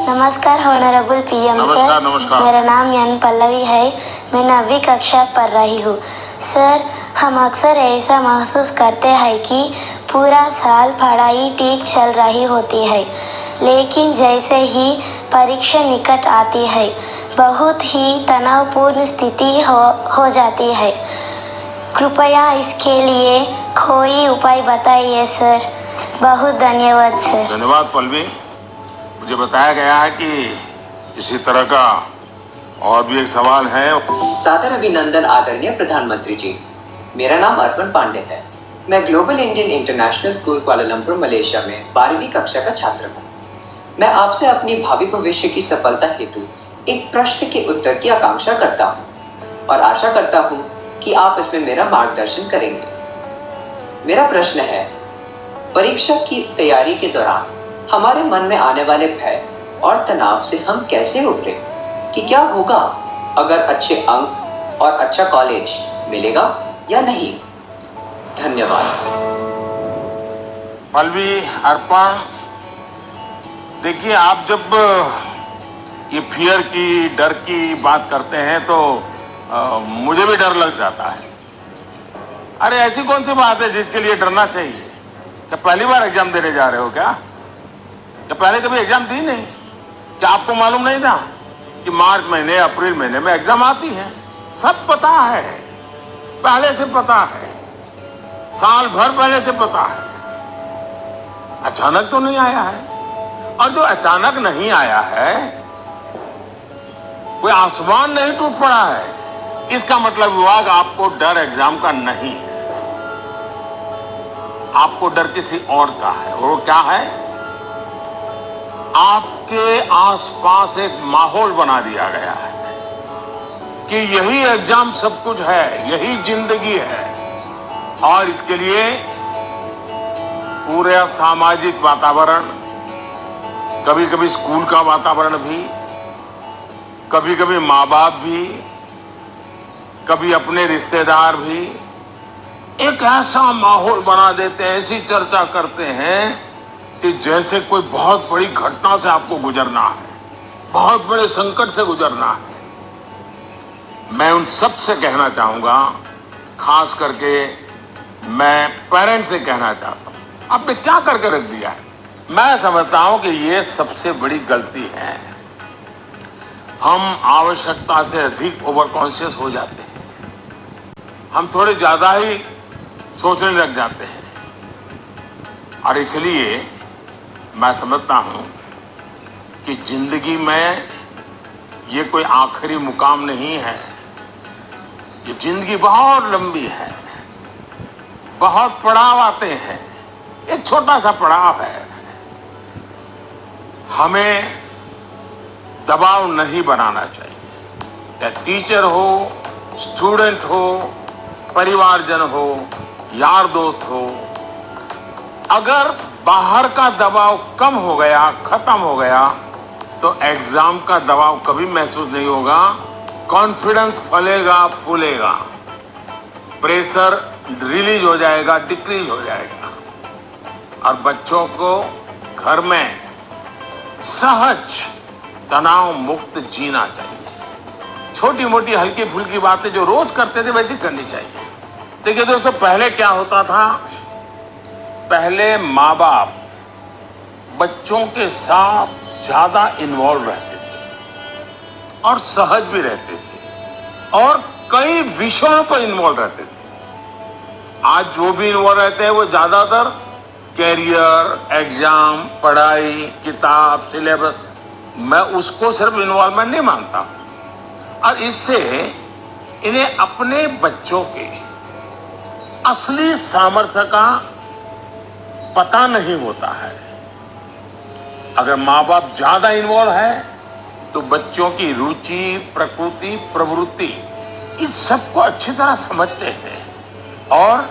नमस्कार honourable PM sir. नमस्कार। मेरा नाम एन पल्लवी है। मैं 9वीं कक्षा पढ़ रही हूँ। सर, हम अक्सर ऐसा महसूस करते हैं कि पूरा साल पढ़ाई ठीक चल रही होती है, लेकिन जैसे ही परीक्षा निकट आती है बहुत ही तनावपूर्ण स्थिति हो जाती है। कृपया इसके लिए कोई उपाय बताइए सर। बहुत धन्यवाद सर। धन्यवाद पल्लवी। मुझे बताया गया है कि इसी तरह का और भी एक सवाल है। सादर अभिनंदन आदरणीय प्रधानमंत्री जी। मेरा नाम अर्पण पांडे है। मैं global Indian international school Kuala Lumpur Malaysia में 12वीं कक्षा का छात्र हूँ। मैं आपसे अपनी भावी भविष्य की सफलता हेतु एक प्रश्न के उत्तर की आकांक्षा करता हूँ और आशा करता हूँ कि आप इसमें मेरा मार्गदर्शन करेंगे। मेरा प्रश्न है, परीक्षा की तैयारी के दौरान हमारे मन में आने वाले भय और तनाव से हम कैसे उभरे? कि क्या होगा अगर अच्छे अंक और अच्छा कॉलेज मिलेगा या नहीं? धन्यवाद। पल्लवी, अर्पण, देखिए, आप जब ये फियर की, डर की बात करते हैं तो मुझे भी डर लग जाता है। अरे ऐसी कौन सी बात है जिसके लिए डरना चाहिए? क्या पहली बार एग्जाम देने जा रहे हो क्या पहले कभी एग्जाम दी नहीं? क्या आपको मालूम नहीं था कि मार्च महीने, अप्रैल महीने में एग्जाम आती है? सब पता है, पहले से पता है, साल भर पहले से पता है। अचानक तो नहीं आया है। और जो अचानक नहीं आया है, कोई आसमान नहीं टूट पड़ा है, इसका मतलब हुआ कि आपको डर एग्जाम का नहीं है, आपको डर किसी और का है। और वो क्या है? आपके आसपास एक माहौल बना दिया गया है कि यही एग्जाम सब कुछ है, यही जिंदगी है। और इसके लिए पूरे सामाजिक वातावरण, कभी कभी स्कूल का वातावरण भी, कभी कभी माँ बाप भी, कभी अपने रिश्तेदार भी एक ऐसा माहौल बना देते हैं, ऐसी चर्चा करते हैं कि जैसे कोई बहुत बड़ी घटना से आपको गुजरना है, बहुत बड़े संकट से गुजरना है। मैं उन सब से कहना चाहूंगा, खास करके मैं पेरेंट्स से कहना चाहता हूं, आपने क्या करके रख दिया है? मैं समझता हूं कि ये सबसे बड़ी गलती है। हम आवश्यकता से अधिक ओवर कॉन्शियस हो जाते हैं, हम थोड़े ज्यादा ही सोचने लग जाते हैं। और इसलिए मैं समझता हूं कि जिंदगी में ये कोई आखिरी मुकाम नहीं है। ये जिंदगी बहुत लंबी है, बहुत पड़ाव आते हैं। एक छोटा सा पड़ाव है। हमें दबाव नहीं बनाना चाहिए, चाहे टीचर हो, स्टूडेंट हो, परिवारजन हो, यार दोस्त हो। अगर बाहर का दबाव कम हो गया, खत्म हो गया, तो एग्जाम का दबाव कभी महसूस नहीं होगा। कॉन्फिडेंस फलेगा, फूलेगा, प्रेशर रिलीज हो जाएगा, डिक्रीज हो जाएगा। और बच्चों को घर में सहज, तनाव मुक्त जीना चाहिए। छोटी मोटी हल्की फुल्की बातें जो रोज करते थे वैसी करनी चाहिए। देखिए दोस्तों, पहले क्या होता था? पहले माँ बाप बच्चों के साथ ज्यादा इन्वॉल्व रहते थे और सहज भी रहते थे और कई विषयों पर इन्वॉल्व रहते थे। आज जो भी इन्वॉल्व रहते हैं वो ज्यादातर कैरियर, एग्जाम, पढ़ाई, किताब, सिलेबस, मैं उसको सिर्फ इन्वॉल्वमेंट नहीं मानता। और इससे इन्हें अपने बच्चों के असली सामर्थ्य का पता नहीं होता है। अगर माँ बाप ज्यादा इन्वॉल्व है तो बच्चों की रुचि, प्रकृति, प्रवृत्ति, इस सब को अच्छी तरह समझते हैं और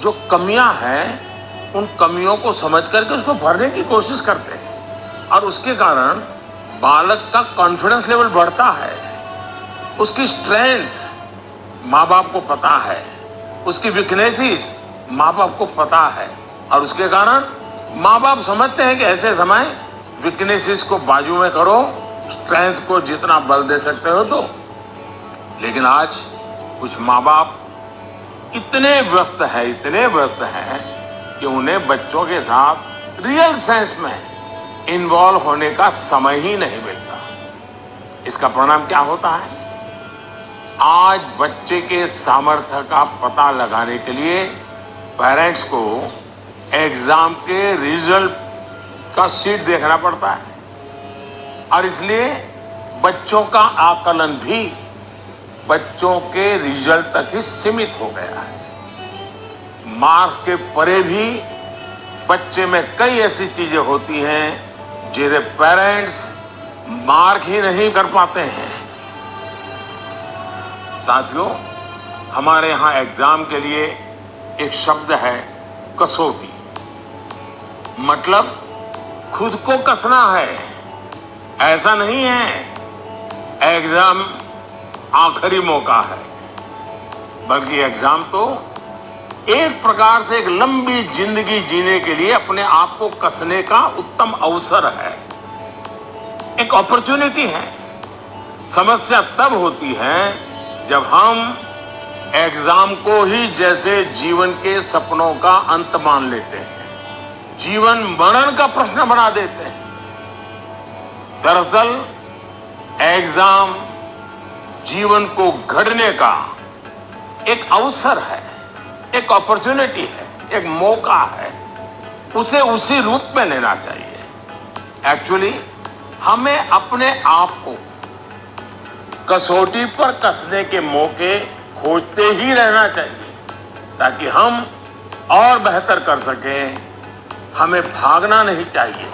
जो कमियां हैं उन कमियों को समझ करके उसको भरने की कोशिश करते हैं। और उसके कारण बालक का कॉन्फिडेंस लेवल बढ़ता है, उसकी स्ट्रेंथ माँ बाप को पता है, उसकी वीकनेसेस माँ बाप को पता है। और उसके कारण माँ बाप समझते हैं कि ऐसे समय वीकनेसेस को बाजू में करो, स्ट्रेंथ को जितना बल दे सकते हो दो। लेकिन आज कुछ माँ बाप इतने व्यस्त हैं कि उन्हें बच्चों के साथ रियल सेंस में इन्वॉल्व होने का समय ही नहीं मिलता। इसका परिणाम क्या होता है? आज बच्चे के सामर्थ्य का पता लगाने के लिए पेरेंट्स को एग्जाम के रिजल्ट का शीट देखना पड़ता है और इसलिए बच्चों का आकलन भी बच्चों के रिजल्ट तक ही सीमित हो गया है। मार्क्स के परे भी बच्चे में कई ऐसी चीजें होती हैं जिन्हें पेरेंट्स मार्क ही नहीं कर पाते हैं। साथियों, हमारे यहाँ एग्जाम के लिए एक शब्द है कसौटी। मतलब खुद को कसना है। ऐसा नहीं है एग्जाम आखिरी मौका है, बल्कि एग्जाम तो एक प्रकार से एक लंबी जिंदगी जीने के लिए अपने आप को कसने का उत्तम अवसर है, एक अपॉर्चुनिटी है। समस्या तब होती है जब हम एग्जाम को ही जैसे जीवन के सपनों का अंत मान लेते हैं, जीवन मरण का प्रश्न बना देते हैं। दरअसल एग्जाम जीवन को गढ़ने का एक अवसर है, एक अपॉर्चुनिटी है, एक मौका है। उसे उसी रूप में लेना चाहिए। एक्चुअली हमें अपने आप को कसौटी पर कसने के मौके खोजते ही रहना चाहिए ताकि हम और बेहतर कर सकें। हमें भागना नहीं चाहिए।